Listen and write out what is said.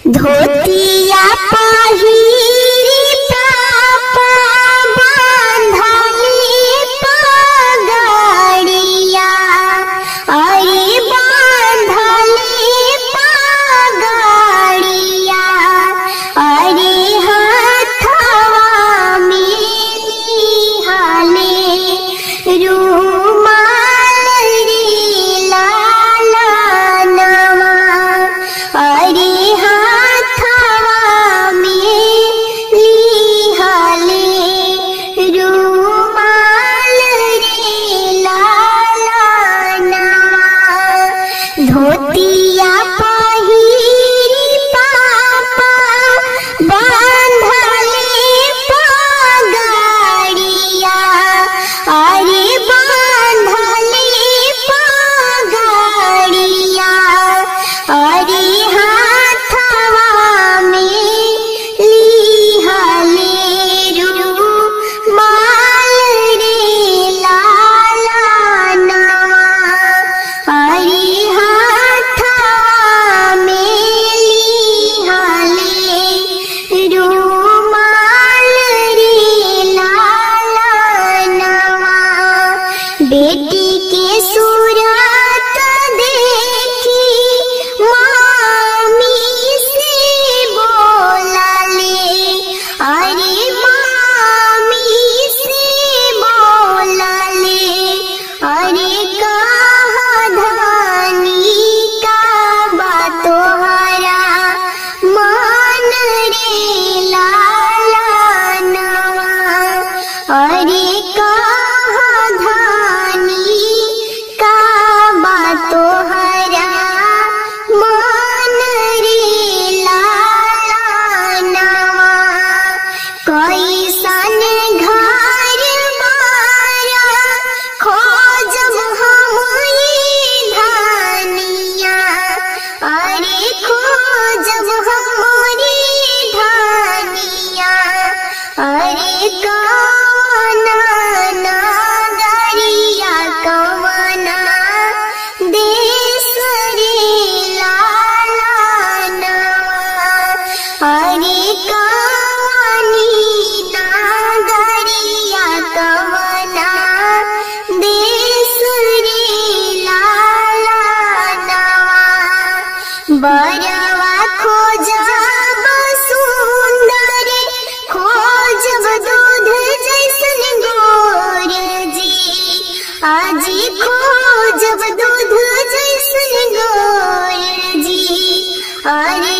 धोतिया पहिरी पापा बांधली पगड़िया, अरे बांधली पगड़िया, अरे हाथवा में लिहाले रुमाल रे लाला नवा, अरे हाथवा में लिहाले रुमाल रे लाला नवा। धोतिया पहिरी पापा बांधले पगड़िया, अरे बांधले पगड़िया, अरे हाथवा में लिहाले रुमाल रे लाला नवा, अरे हाथवा में लिहाले रुमाल रे लाला नवा। बेटी के सूरत देखी मामी से बोला ले, अरे मामी से बोला ले, अरे कहा धानी का बातो हरा मान रे लाला नवा, अरे कहा धानी का बातो हरा मान रे लाला नवा। कैसन घर बारा खोजब हम धानिया, अरे खोजब हमरी धानिया, अरे कवना नगरिया कवना देश रे लाला नवा, अरे कवनी नगरिया कवना देश रे लाला नवा। बरवा खोजब सुंदर, खोजब दूध जैसन गोर जी, आजी खोजब दूध जैसन गोर जी, अरे